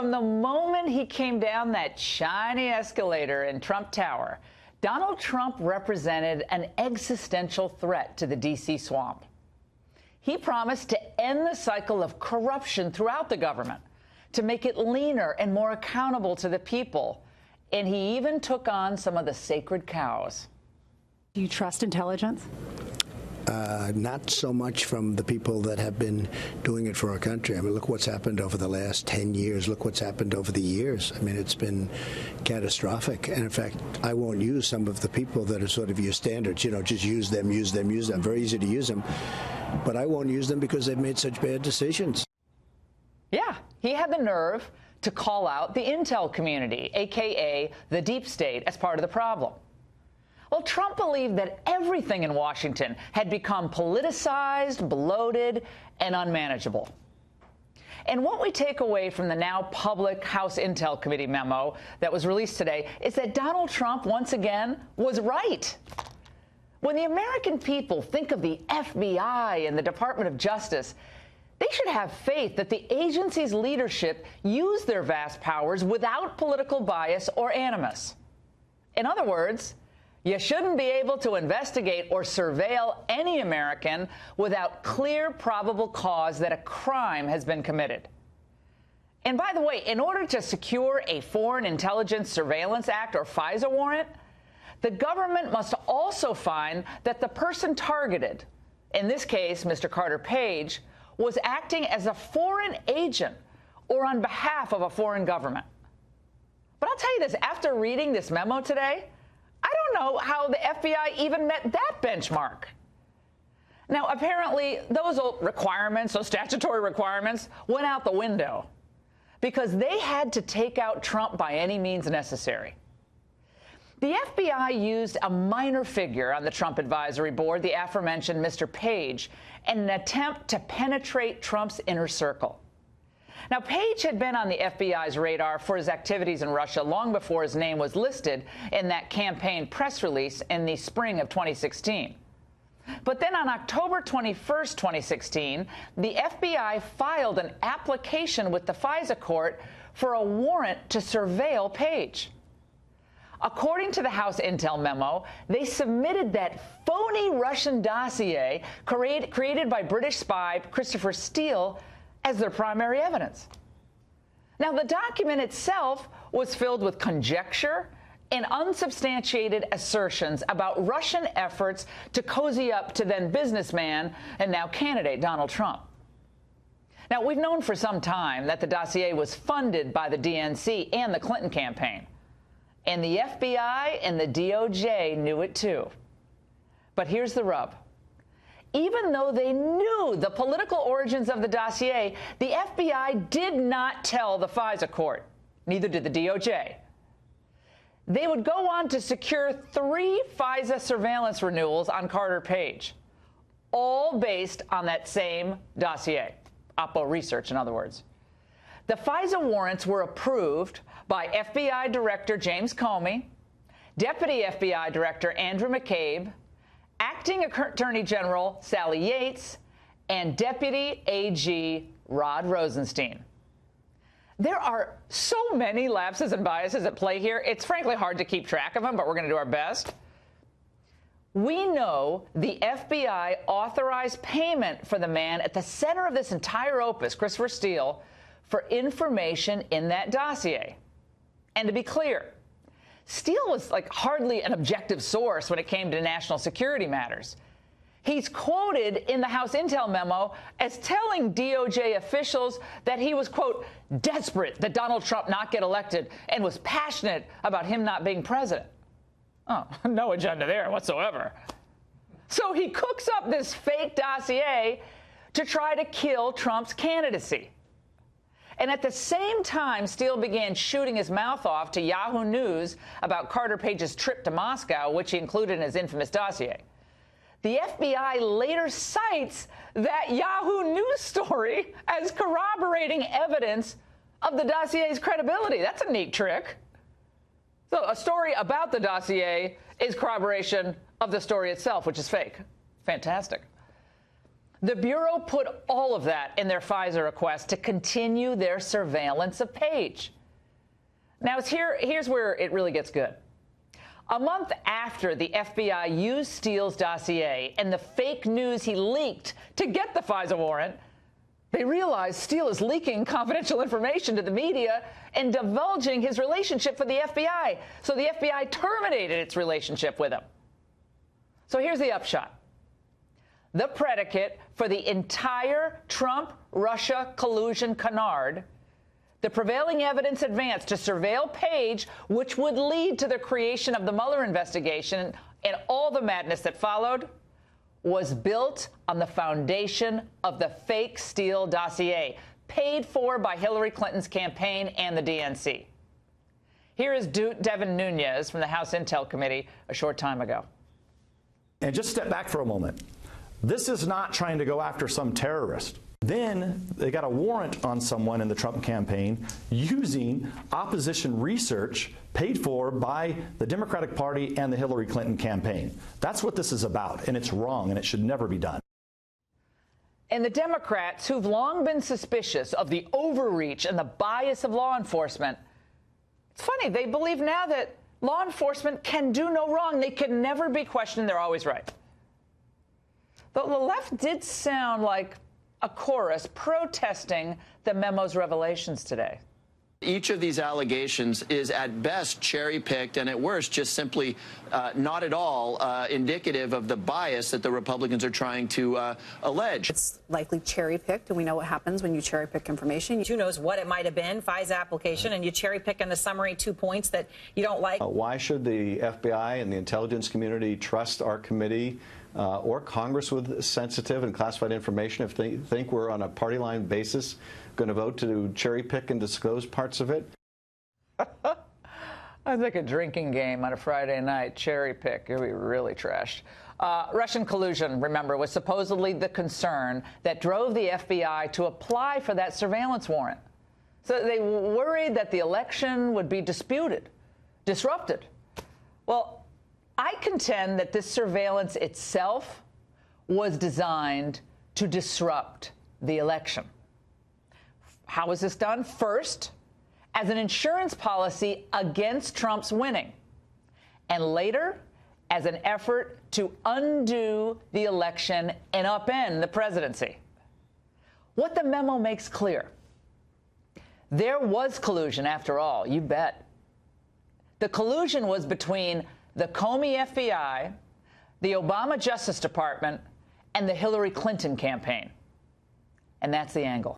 From the moment he came down that shiny escalator in Trump Tower, Donald Trump represented an existential threat to the D.C. swamp. He promised to end the cycle of corruption throughout the government, to make it leaner and more accountable to the people. And he even took on some of the sacred cows. Do you trust intelligence? Not so much from the people that have been doing it for our country. I mean, look what's happened over the last 10 years. Look what's happened over the years. I mean, it's been catastrophic. And in fact, I won't use some of the people that are sort of your standards, you know, just use them, use them, use them. Very easy to use them. But I won't use them because they've made such bad decisions. Yeah, he had the nerve to call out the intel community, a.k.a. the deep state, as part of the problem. Well, Trump believed that everything in Washington had become politicized, bloated, and unmanageable. And what we take away from the now public House Intel Committee memo that was released today is that Donald Trump, once again, was right. When the American people think of the FBI and the Department of Justice, they should have faith that the agency's leadership use their vast powers without political bias or animus. In other words, you shouldn't be able to investigate or surveil any American without clear probable cause that a crime has been committed. And by the way, in order to secure a Foreign Intelligence Surveillance Act or FISA warrant, the government must also find that the person targeted, in this case, Mr. Carter Page, was acting as a foreign agent or on behalf of a foreign government. But I'll tell you this, after reading this memo today, I don't know how the FBI even met that benchmark. Now, apparently, those requirements, those statutory requirements, went out the window because they had to take out Trump by any means necessary. The FBI used a minor figure on the Trump advisory board, the aforementioned Mr. Page, in an attempt to penetrate Trump's inner circle. Now, Page had been on the FBI's radar for his activities in Russia long before his name was listed in that campaign press release in the spring of 2016. But then on October 21st, 2016, the FBI filed an application with the FISA court for a warrant to surveil Page. According to the House Intel memo, they submitted that phony Russian dossier created by British spy Christopher Steele as their primary evidence. Now, the document itself was filled with conjecture and unsubstantiated assertions about Russian efforts to cozy up to then businessman and now candidate Donald Trump. Now, we've known for some time that the dossier was funded by the DNC and the Clinton campaign. And the FBI and the DOJ knew it too. But here's the rub. Even though they knew the political origins of the dossier, the FBI did not tell the FISA court. Neither did the DOJ. They would go on to secure 3 FISA surveillance renewals on Carter Page, all based on that same dossier, Oppo research, in other words. The FISA warrants were approved by FBI Director James Comey, Deputy FBI Director Andrew McCabe, Acting Attorney General Sally Yates, and Deputy AG Rod Rosenstein. There are so many lapses and biases at play here, it's frankly hard to keep track of them, but we're going to do our best. We know the FBI authorized payment for the man at the center of this entire opus, Christopher Steele, for information in that dossier. And to be clear, Steele was like hardly an objective source when it came to national security matters. He's quoted in the House Intel memo as telling DOJ officials that he was, quote, desperate that Donald Trump not get elected and was passionate about him not being president. Oh, no agenda there whatsoever. So he cooks up this fake dossier to try to kill Trump's candidacy. And at the same time, Steele began shooting his mouth off to Yahoo News about Carter Page's trip to Moscow, which he included in his infamous dossier. The FBI later cites that Yahoo News story as corroborating evidence of the dossier's credibility. That's a neat trick. So a story about the dossier is corroboration of the story itself, which is fake. Fantastic. The Bureau put all of that in their FISA request to continue their surveillance of Page. Now, here's where it really gets good. A month after the FBI used Steele's dossier and the fake news he leaked to get the FISA warrant, they realized Steele is leaking confidential information to the media and divulging his relationship with the FBI. So the FBI terminated its relationship with him. So here's the upshot. The predicate for the entire Trump-Russia collusion canard, the prevailing evidence advanced to surveil Page, which would lead to the creation of the Mueller investigation and all the madness that followed, was built on the foundation of the fake Steele dossier, paid for by Hillary Clinton's campaign and the DNC. Here is Devin Nunes from the House Intel Committee a short time ago. And just step back for a moment. This is not trying to go after some terrorist. Then they got a warrant on someone in the Trump campaign using opposition research paid for by the Democratic Party and the Hillary Clinton campaign. That's what this is about, and it's wrong, and it should never be done. And the Democrats, who've long been suspicious of the overreach and the bias of law enforcement, it's funny, they believe now that law enforcement can do no wrong. They can never be questioned. They're always right. Though the left did sound like a chorus protesting the memo's revelations today. Each of these allegations is at best cherry-picked and at worst just simply not at all indicative of the bias that the Republicans are trying to allege. It's likely cherry-picked, and we know what happens when you cherry-pick information. Who knows what it might have been, FISA application, and you cherry-pick in the summary 2 points that you don't like. Why should the FBI and the intelligence community trust our committee or Congress with sensitive and classified information if they think we're on a party line basis going to vote to cherry pick and disclose parts of it? I think a drinking game on a Friday night, cherry pick, it'd be really trashed. Russian collusion, remember, was supposedly the concern that drove the FBI to apply for that surveillance warrant. So they worried that the election would be disrupted. Well, I contend that this surveillance itself was designed to disrupt the election. How was this done? First, as an insurance policy against Trump's winning, and later as an effort to undo the election and upend the presidency. What the memo makes clear, there was collusion after all, you bet. The collusion was between the Comey FBI, the Obama Justice Department, and the Hillary Clinton campaign. And that's the angle.